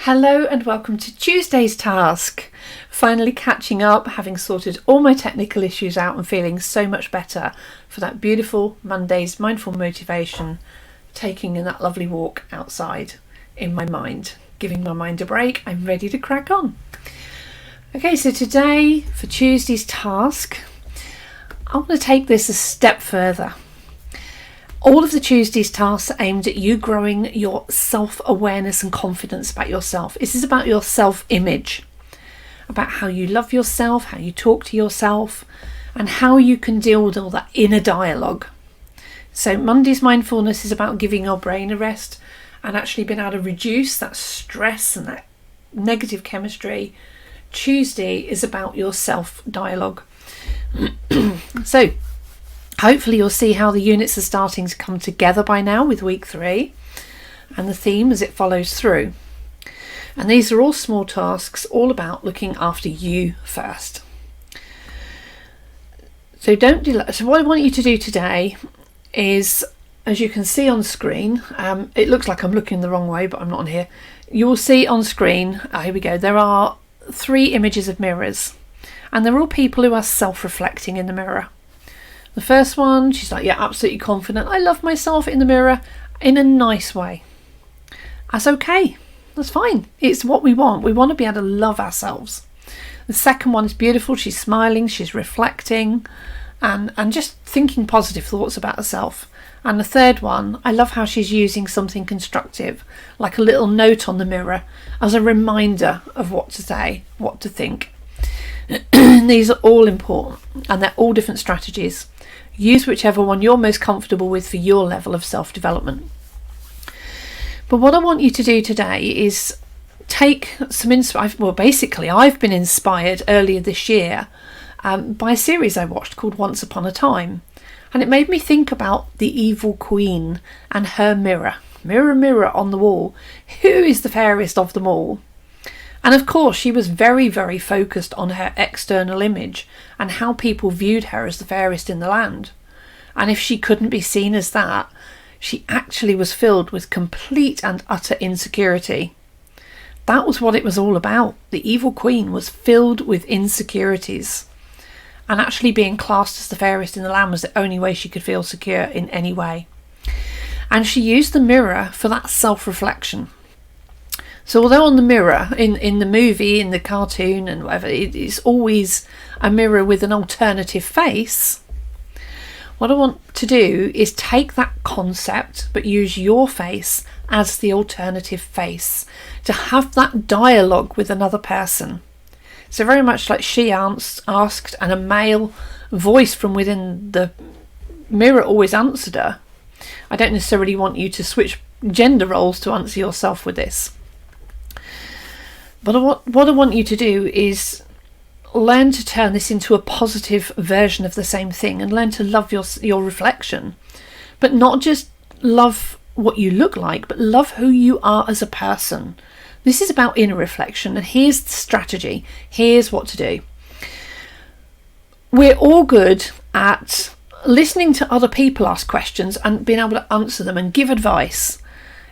Hello and welcome to Tuesday's task. Finally catching up, having sorted all my technical issues out and feeling so much better for that beautiful Monday's mindful motivation, taking in that lovely walk outside in my mind, giving my mind a break. I'm ready to crack on. Okay, so today for Tuesday's task, I want to take this a step further. All of the Tuesday's tasks are aimed at you growing your self-awareness and confidence about yourself. This is about your self-image, about how you love yourself, how you talk to yourself, and how you can deal with all that inner dialogue. So Monday's mindfulness is about giving your brain a rest and actually being able to reduce that stress and that negative chemistry. Tuesday is about your self-dialogue. So hopefully you'll see how the units are starting to come together by now with week 3 and the theme as it follows through. And these are all small tasks, all about looking after you first. So don't delay. So what I want you to do today is, as you can see on screen, it looks like I'm looking the wrong way, but I'm not on here. You will see on screen, here we go, there are 3 images of mirrors, and they're all people who are self-reflecting in the mirror. The first one, she's like, yeah, absolutely confident. I love myself in the mirror in a nice way. That's okay. That's fine. It's what we want. We want to be able to love ourselves. The second one is beautiful. She's smiling. She's reflecting and just thinking positive thoughts about herself. And the third one, I love how she's using something constructive, like a little note on the mirror as a reminder of what to say, what to think. These are all important and they're all different strategies. Use whichever one you're most comfortable with for your level of self-development. But what I want you to do today is take some I've been inspired earlier this year by a series I watched called Once Upon a Time, and it made me think about the evil queen and her mirror. Mirror, mirror on the wall, who is the fairest of them all? And of course, she was very, very focused on her external image and how people viewed her as the fairest in the land. And if she couldn't be seen as that, she actually was filled with complete and utter insecurity. That was what it was all about. The evil queen was filled with insecurities. And actually being classed as the fairest in the land was the only way she could feel secure in any way. And she used the mirror for that self-reflection. So although on the mirror, in the movie, in the cartoon and whatever, it's always a mirror with an alternative face, what I want to do is take that concept but use your face as the alternative face to have that dialogue with another person. So very much like she asked and a male voice from within the mirror always answered her. I don't necessarily want you to switch gender roles to answer yourself with this. But what I want you to do is learn to turn this into a positive version of the same thing and learn to love your reflection. But not just love what you look like, but love who you are as a person. This is about inner reflection, and here's the strategy. Here's what to do. We're all good at listening to other people ask questions and being able to answer them and give advice.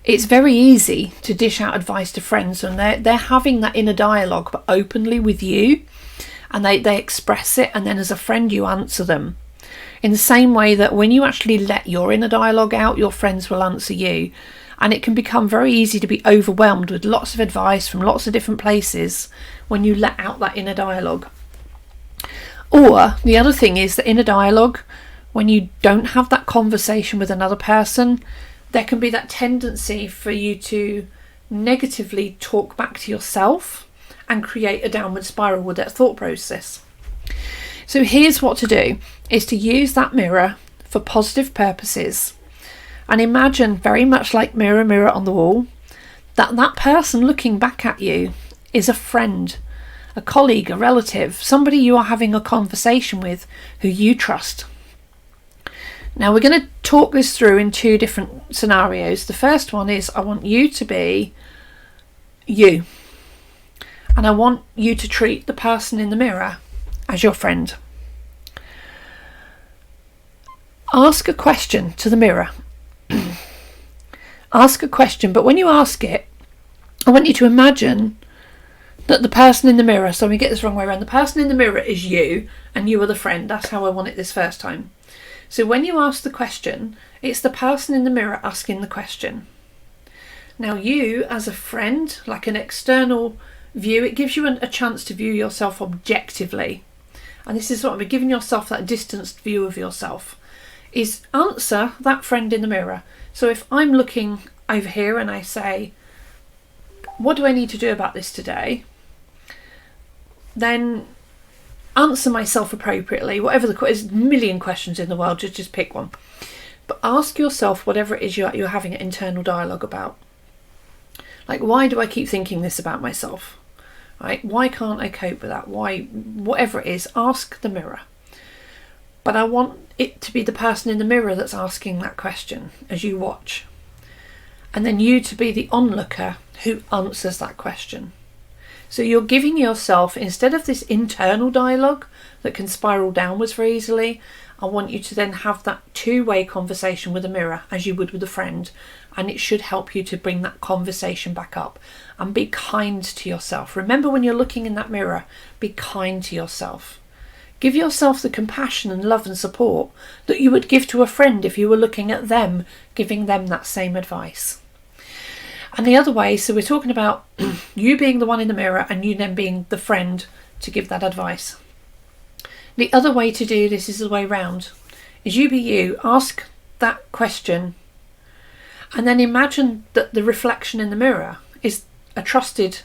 It's very easy to dish out advice to friends when they're having that inner dialogue, but openly with you, and they express it, and then as a friend you answer them. In the same way that when you actually let your inner dialogue out, your friends will answer you. And it can become very easy to be overwhelmed with lots of advice from lots of different places when you let out that inner dialogue. Or the other thing is that inner dialogue, when you don't have that conversation with another person, there can be that tendency for you to negatively talk back to yourself and create a downward spiral with that thought process. So here's what to do, is to use that mirror for positive purposes. And imagine, very much like mirror, mirror on the wall, that person looking back at you is a friend, a colleague, a relative, somebody you are having a conversation with who you trust. Now we're going to talk this through in 2 different scenarios. The first one is I want you to be you. And I want you to treat the person in the mirror as your friend. Ask a question to the mirror. Ask a question, but when you ask it, I want you to imagine that the person in the mirror, so we get this wrong way around, the person in the mirror is you and you are the friend. That's how I want it this first time. So when you ask the question, it's the person in the mirror asking the question. Now you, as a friend, like an external view, it gives you a chance to view yourself objectively. And this is what we're giving yourself, that distanced view of yourself, is answer that friend in the mirror. So if I'm looking over here and I say, what do I need to do about this today? Then answer myself appropriately, whatever there's a million questions in the world, just pick one. But ask yourself whatever it is you're having an internal dialogue about. Like, why do I keep thinking this about myself? Right? Why can't I cope with that? Why? Whatever it is, ask the mirror. But I want it to be the person in the mirror that's asking that question as you watch. And then you to be the onlooker who answers that question. So you're giving yourself, instead of this internal dialogue that can spiral downwards very easily, I want you to then have that two-way conversation with a mirror as you would with a friend, and it should help you to bring that conversation back up. And be kind to yourself. Remember, when you're looking in that mirror, be kind to yourself. Give yourself the compassion and love and support that you would give to a friend if you were looking at them, giving them that same advice. And the other way, so we're talking about you being the one in the mirror and you then being the friend to give that advice. The other way to do this is the way round, is you be you, ask that question, and then imagine that the reflection in the mirror is a trusted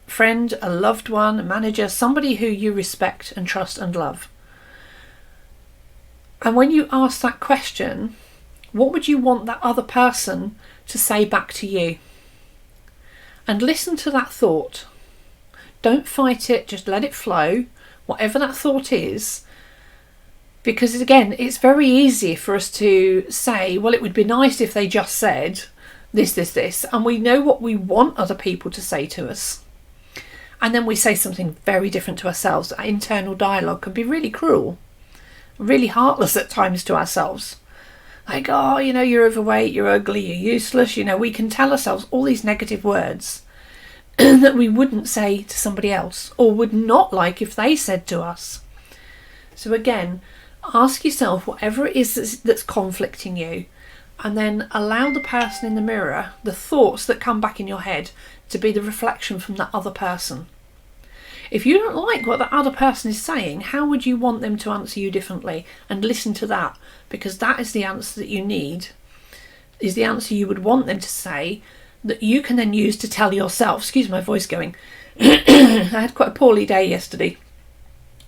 friend, a loved one, a manager, somebody who you respect and trust and love. And when you ask that question, what would you want that other person to say back to you? And listen to that thought. Don't fight it, just let it flow, whatever that thought is. Because again, it's very easy for us to say, well, it would be nice if they just said this, and we know what we want other people to say to us. And then we say something very different to ourselves. That internal dialogue can be really cruel, really heartless at times to ourselves. Like, oh, you're overweight, you're ugly, you're useless. We can tell ourselves all these negative words that we wouldn't say to somebody else, or would not like if they said to us. So again, ask yourself whatever it is that's conflicting you, and then allow the person in the mirror, the thoughts that come back in your head, to be the reflection from that other person. If you don't like what that other person is saying, how would you want them to answer you differently? And listen to that, because that is the answer that you need, is the answer you would want them to say, that you can then use to tell yourself. Excuse my voice going. I had quite a poorly day yesterday.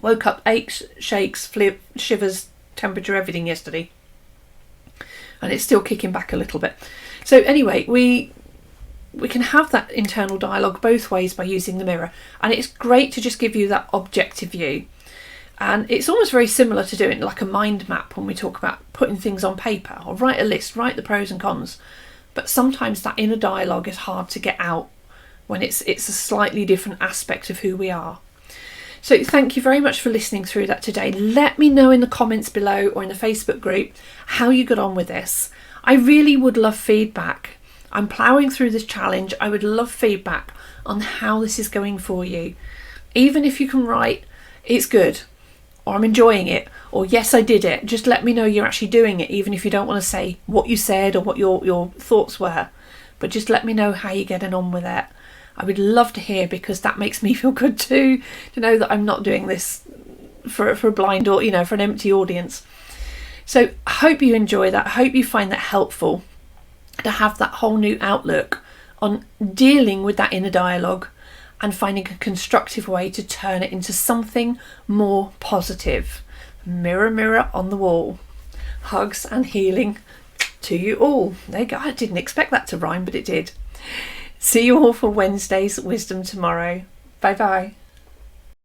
Woke up, aches, shakes, shivers, temperature, everything yesterday. And it's still kicking back a little bit. So anyway, we can have that internal dialogue both ways by using the mirror, and it's great to just give you that objective view. And it's almost very similar to doing like a mind map when we talk about putting things on paper, or write a list, write the pros and cons. But sometimes that inner dialogue is hard to get out when it's a slightly different aspect of who we are. So thank you very much for listening through that today. Let me know in the comments below or in the Facebook group how you got on with this. I really would love feedback. I'm ploughing through this challenge. I would love feedback on how this is going for you. Even if you can write, it's good, or I'm enjoying it, or yes, I did it. Just let me know you're actually doing it, even if you don't want to say what you said or what your thoughts were. But just let me know how you're getting on with it. I would love to hear, because that makes me feel good too, to know that I'm not doing this for a blind, or for an empty audience. So I hope you enjoy that. I hope you find that helpful, to have that whole new outlook on dealing with that inner dialogue and finding a constructive way to turn it into something more positive. Mirror, mirror on the wall. Hugs and healing to you all. There you go. I didn't expect that to rhyme, but it did. See you all for Wednesday's Wisdom tomorrow. Bye bye.